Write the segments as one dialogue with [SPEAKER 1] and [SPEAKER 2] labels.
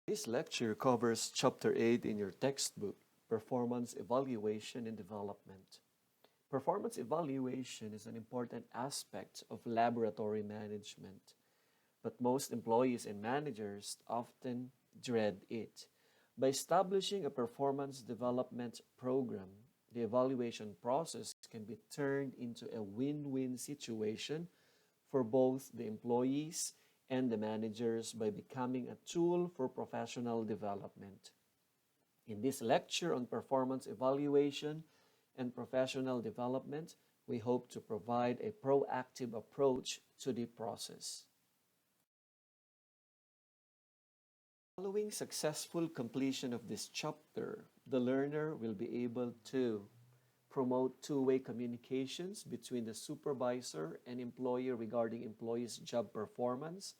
[SPEAKER 1] This lecture covers Chapter 8 in your textbook, Performance Evaluation and Development. Performance evaluation is an important aspect of laboratory management, but most employees and managers often dread it. By establishing a performance development program, the evaluation process can be turned into a win-win situation for both the employees and the managers by becoming a tool for professional development. In this lecture on performance evaluation and professional development, we hope to provide a proactive approach to the process. Following successful completion of this chapter, the learner will be able to promote two-way communications between the supervisor and employer regarding employees' job performance,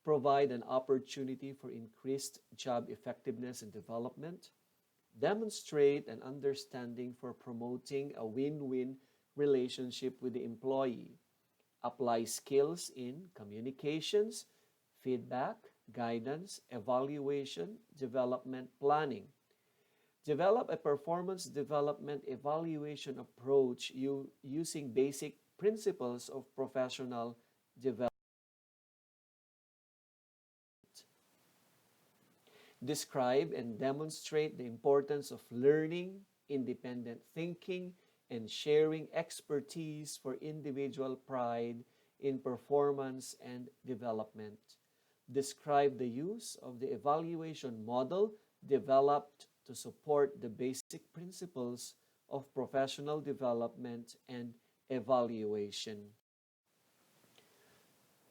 [SPEAKER 1] provide an opportunity for increased job effectiveness and development, demonstrate an understanding for promoting a win-win relationship with the employee, apply skills in communications, feedback, guidance, evaluation, development planning. Develop a performance development evaluation approach using basic principles of professional development. Describe and demonstrate the importance of learning, independent thinking, and sharing expertise for individual pride in performance and development. Describe the use of the evaluation model developed to support the basic principles of professional development and evaluation.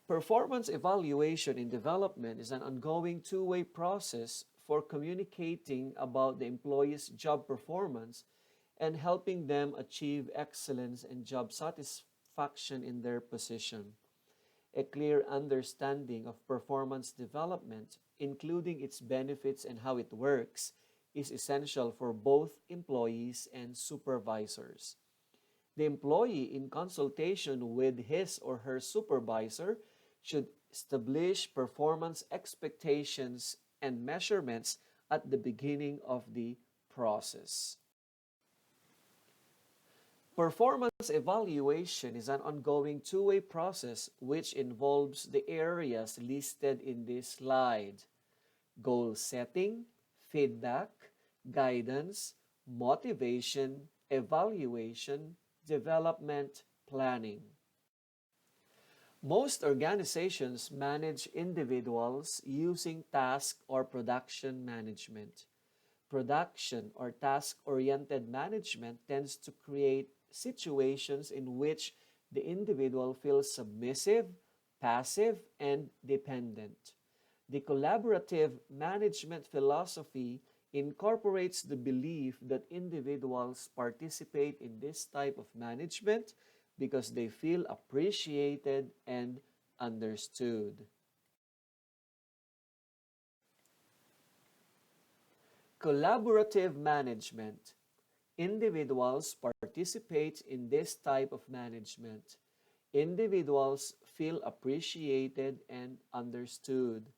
[SPEAKER 1] Performance evaluation in development is an ongoing two-way process for communicating about the employee's job performance and helping them achieve excellence and job satisfaction in their position. A clear understanding of performance development, including its benefits and how it works, is essential for both employees and supervisors. The employee, in consultation with his or her supervisor, should establish performance expectations and measurements at the beginning of the process. Performance evaluation is an ongoing two-way process which involves the areas listed in this slide: goal setting, feedback, guidance, motivation, evaluation, development, planning. Most organizations manage individuals using task or production management. Production or task-oriented management tends to create situations in which the individual feels submissive, passive, and dependent. The collaborative management philosophy incorporates the belief that individuals participate in this type of management because they feel appreciated and understood. Collaborative management. Individuals participate in this type of management. Individuals feel appreciated and understood.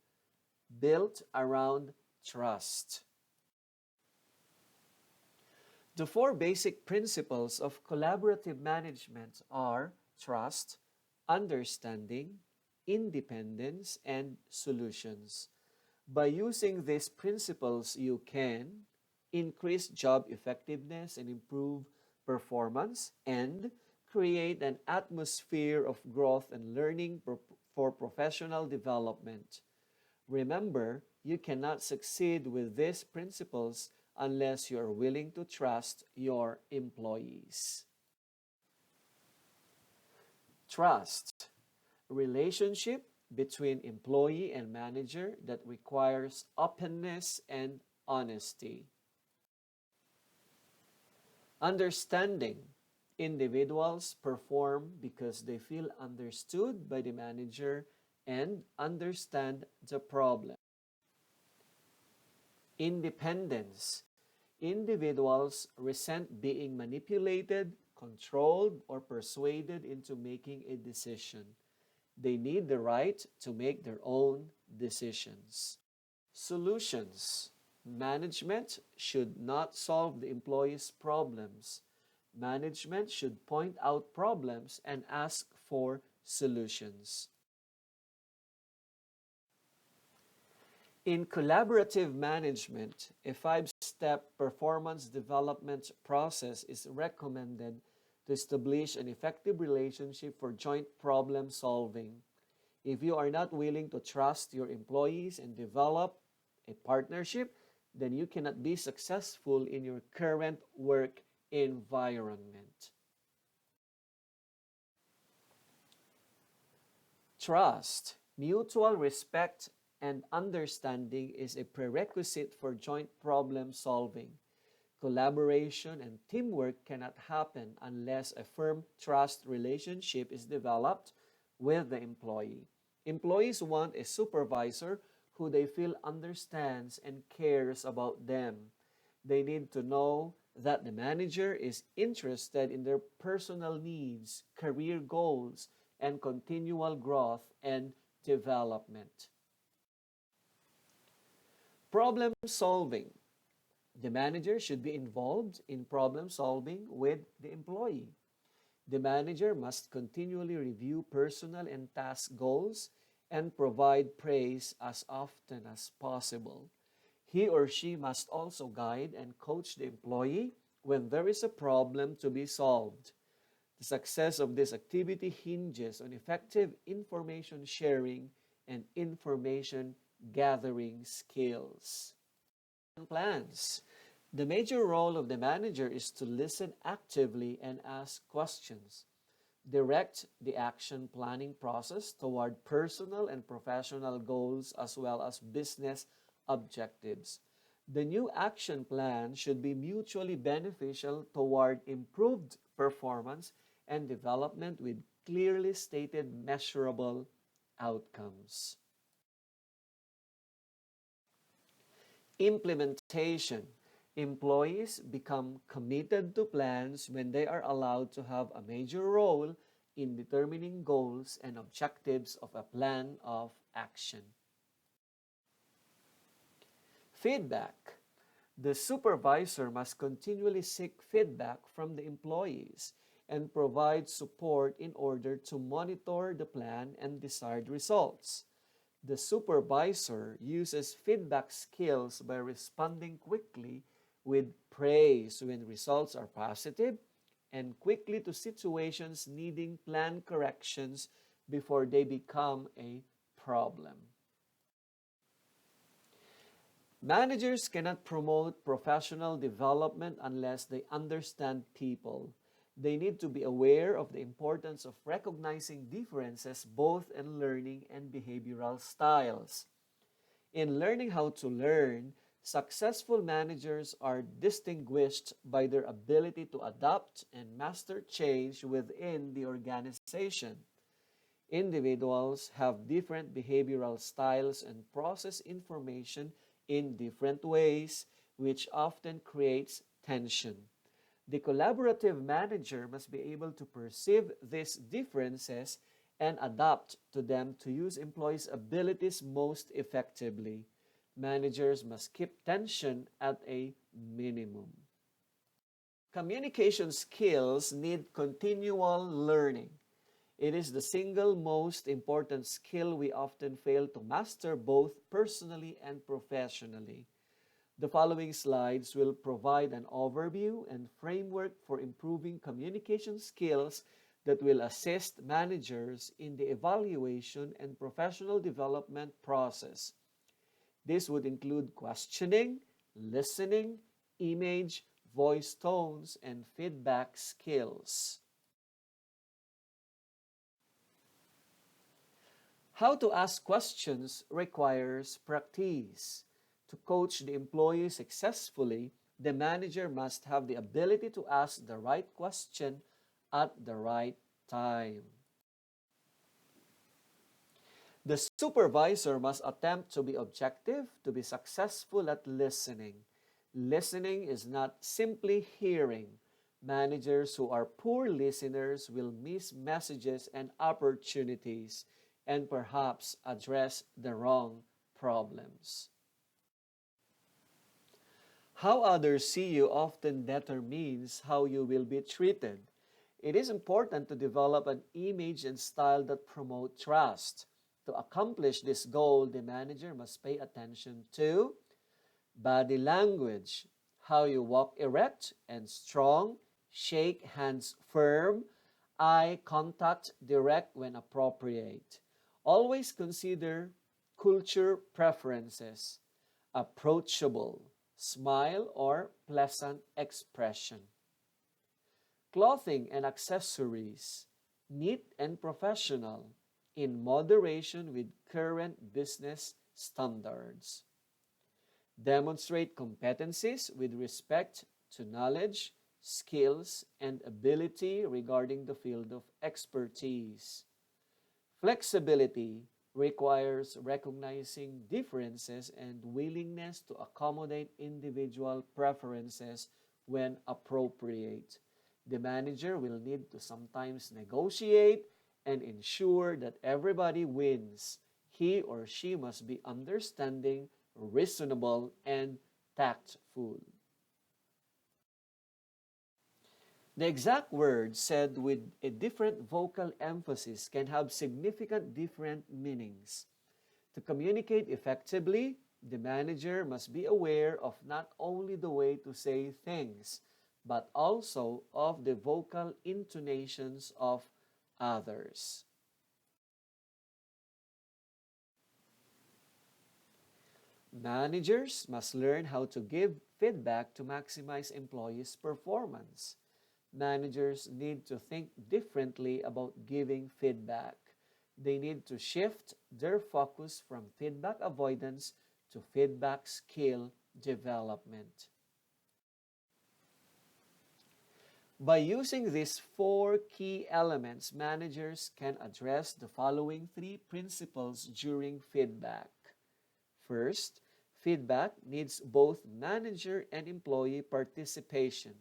[SPEAKER 1] Built around trust. The four basic principles of collaborative management are trust, understanding, independence, and solutions. By using these principles, you can increase job effectiveness and improve performance, and create an atmosphere of growth and learning for professional development. Remember, you cannot succeed with these principles unless you are willing to trust your employees. Trust. Relationship between employee and manager that requires openness and honesty. Understanding. Individuals perform because they feel understood by the manager and understand the problem. Independence. Individuals resent being manipulated, controlled, or persuaded into making a decision. They need the right to make their own decisions. Solutions. Management should not solve the employee's problems. Management should point out problems and ask for solutions. In collaborative management, a five-step performance development process is recommended to establish an effective relationship for joint problem solving. If you are not willing to trust your employees and develop a partnership, then you cannot be successful in your current work environment. Trust, mutual respect, and understanding is a prerequisite for joint problem solving. Collaboration and teamwork cannot happen unless a firm trust relationship is developed with the employee. Employees want a supervisor who they feel understands and cares about them. They need to know that the manager is interested in their personal needs, career goals, and continual growth and development. Problem solving. The manager should be involved in problem solving with the employee. The manager must continually review personal and task goals and provide praise as often as possible. He or she must also guide and coach the employee when there is a problem to be solved. The success of this activity hinges on effective information sharing and information gathering skills. Plans. The major role of the manager is to listen actively and ask questions. Direct the action planning process toward personal and professional goals as well as business objectives. The new action plan should be mutually beneficial toward improved performance and development with clearly stated measurable outcomes. Implementation. Employees become committed to plans when they are allowed to have a major role in determining goals and objectives of a plan of action. Feedback. The supervisor must continually seek feedback from the employees and provide support in order to monitor the plan and desired results. The supervisor uses feedback skills by responding quickly with praise when results are positive and quickly to situations needing plan corrections before they become a problem. Managers cannot promote professional development unless they understand people. They need to be aware of the importance of recognizing differences both in learning and behavioral styles. In learning how to learn, successful managers are distinguished by their ability to adapt and master change within the organization. Individuals have different behavioral styles and process information in different ways, which often creates tension. The collaborative manager must be able to perceive these differences and adapt to them to use employees' abilities most effectively. Managers must keep tension at a minimum. Communication skills need continual learning. It is the single most important skill we often fail to master both personally and professionally. The following slides will provide an overview and framework for improving communication skills that will assist managers in the evaluation and professional development process. This would include questioning, listening, image, voice tones, and feedback skills. How to ask questions requires practice. To coach the employee successfully, the manager must have the ability to ask the right question at the right time. The supervisor must attempt to be objective to be successful at listening. Listening is not simply hearing. Managers who are poor listeners will miss messages and opportunities and perhaps address the wrong problems. How others see you often determines how you will be treated. It is important to develop an image and style that promote trust. To accomplish this goal, the manager must pay attention to body language, how you walk erect and strong, shake hands firm, eye contact direct when appropriate. Always consider culture preferences, approachable, smile or pleasant expression. Clothing and accessories, neat and professional, in moderation with current business standards. Demonstrate competencies with respect to knowledge, skills, and ability regarding the field of expertise. Flexibility requires recognizing differences and willingness to accommodate individual preferences when appropriate. The manager will need to sometimes negotiate and ensure that everybody wins. He or she must be understanding, reasonable, and tactful. The exact word said with a different vocal emphasis can have significant different meanings. To communicate effectively, the manager must be aware of not only the way to say things, but also of the vocal intonations of others. Managers must learn how to give feedback to maximize employees' performance. Managers need to think differently about giving feedback. They need to shift their focus from feedback avoidance to feedback skill development. By using these four key elements, managers can address the following three principles during feedback. First, feedback needs both manager and employee participation.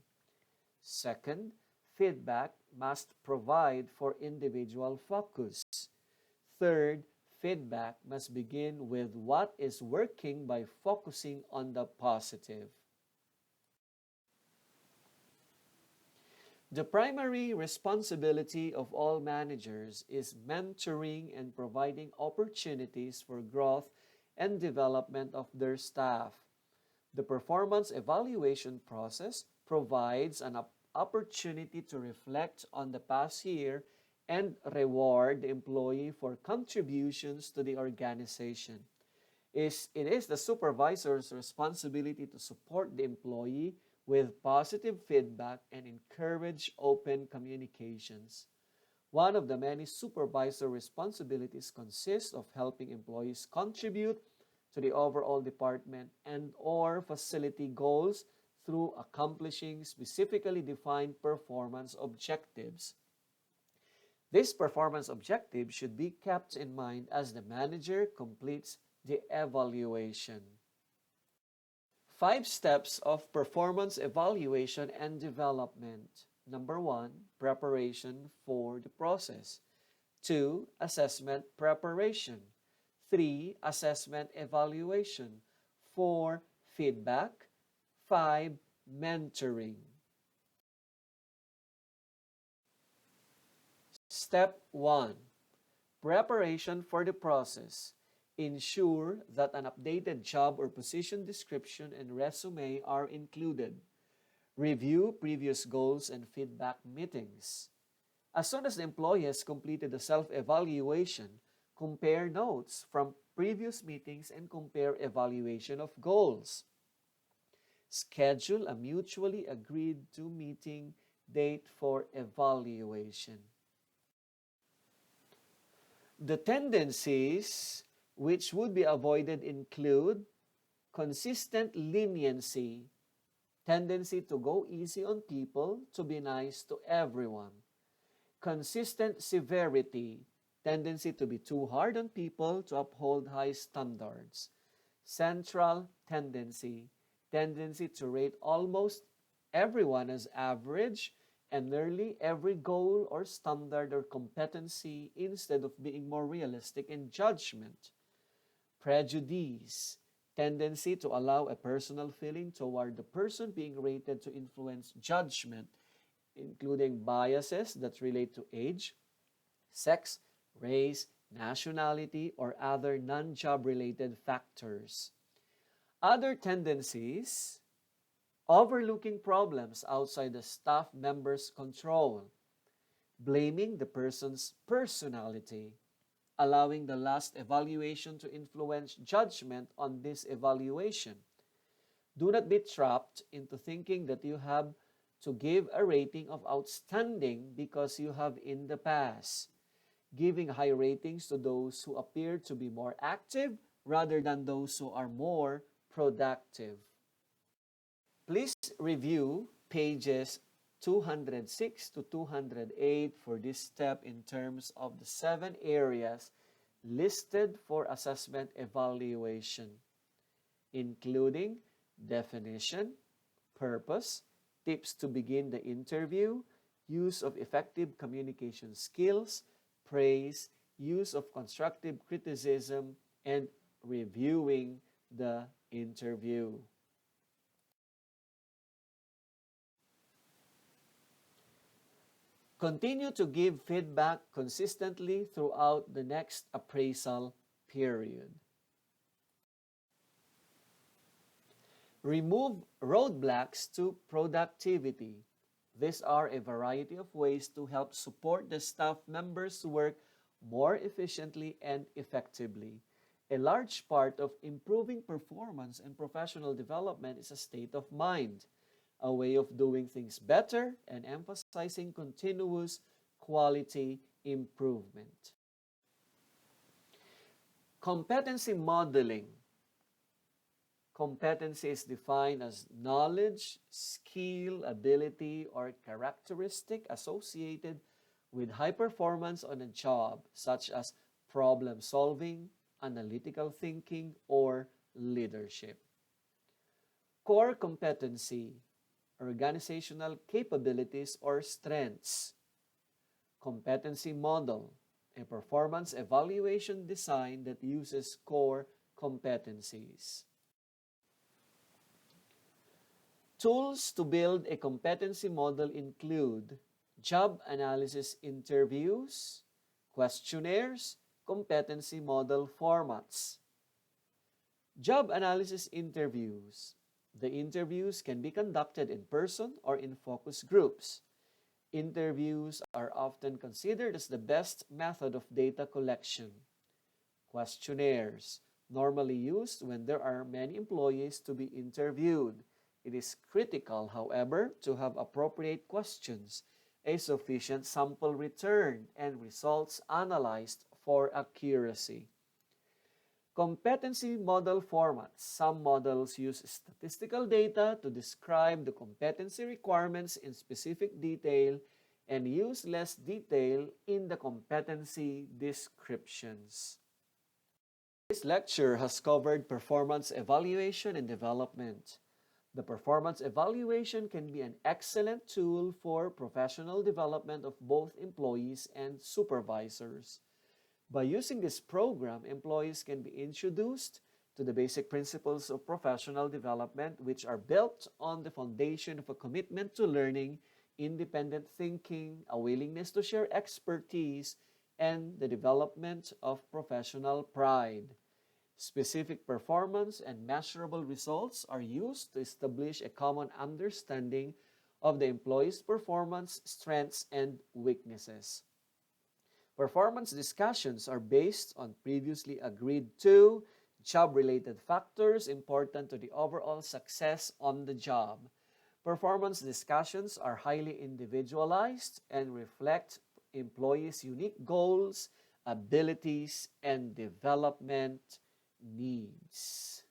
[SPEAKER 1] Second, feedback must provide for individual focus. Third, feedback must begin with what is working by focusing on the positive. The primary responsibility of all managers is mentoring and providing opportunities for growth and development of their staff. The performance evaluation process provides an opportunity to reflect on the past year and reward the employee for contributions to the organization. It is the supervisor's responsibility to support the employee with positive feedback and encourage open communications. One of the many supervisor responsibilities consists of helping employees contribute to the overall department and or facility goals through accomplishing specifically defined performance objectives. This performance objective should be kept in mind as the manager completes the evaluation. 5 steps of performance evaluation and development. Number 1, preparation for the process. 2, assessment preparation. 3, assessment evaluation. 4, feedback. 5, mentoring. Step 1, preparation for the process. Ensure that an updated job or position description and resume are included. Review previous goals and feedback meetings. As soon as the employee has completed the self-evaluation, compare notes from previous meetings and compare evaluation of goals. Schedule a mutually agreed to meeting date for evaluation. The tendencies which would be avoided include consistent leniency, tendency to go easy on people, to be nice to everyone. Consistent severity, tendency to be too hard on people, to uphold high standards. Central tendency, tendency to rate almost everyone as average and nearly every goal or standard or competency instead of being more realistic in judgment. Prejudice, tendency to allow a personal feeling toward the person being rated to influence judgment, including biases that relate to age, sex, race, nationality, or other non-job related factors. Other tendencies: overlooking problems outside the staff member's control, blaming the person's personality, allowing the last evaluation to influence judgment on this evaluation. Do not be trapped into thinking that you have to give a rating of outstanding because you have in the past, giving high ratings to those who appear to be more active rather than those who are more productive. Please review pages 206 to 208 for this step in terms of the 7 areas listed for assessment evaluation, including definition, purpose, tips to begin the interview, use of effective communication skills, praise, use of constructive criticism, and reviewing the interview. Continue to give feedback consistently throughout the next appraisal period. Remove roadblocks to productivity. These are a variety of ways to help support the staff members work more efficiently and effectively. A large part of improving performance and professional development is a state of mind, a way of doing things better and emphasizing continuous quality improvement. Competency modeling. Competency is defined as knowledge, skill, ability, or characteristic associated with high performance on a job, such as problem solving, analytical thinking, or leadership. Core competency, organizational capabilities or strengths. Competency model, a performance evaluation design that uses core competencies. Tools to build a competency model include job analysis interviews, questionnaires, competency model formats. Job analysis interviews. The interviews can be conducted in person or in focus groups. Interviews are often considered as the best method of data collection. Questionnaires, normally used when there are many employees to be interviewed. It is critical, however, to have appropriate questions, a sufficient sample return, and results analyzed for accuracy. Competency model formats. Some models use statistical data to describe the competency requirements in specific detail and use less detail in the competency descriptions. This lecture has covered performance evaluation and development. The performance evaluation can be an excellent tool for professional development of both employees and supervisors. By using this program, employees can be introduced to the basic principles of professional development, which are built on the foundation of a commitment to learning, independent thinking, a willingness to share expertise, and the development of professional pride. Specific performance and measurable results are used to establish a common understanding of the employee's performance, strengths, and weaknesses. Performance discussions are based on previously agreed to job-related factors important to the overall success on the job. Performance discussions are highly individualized and reflect employees' unique goals, abilities, and development needs.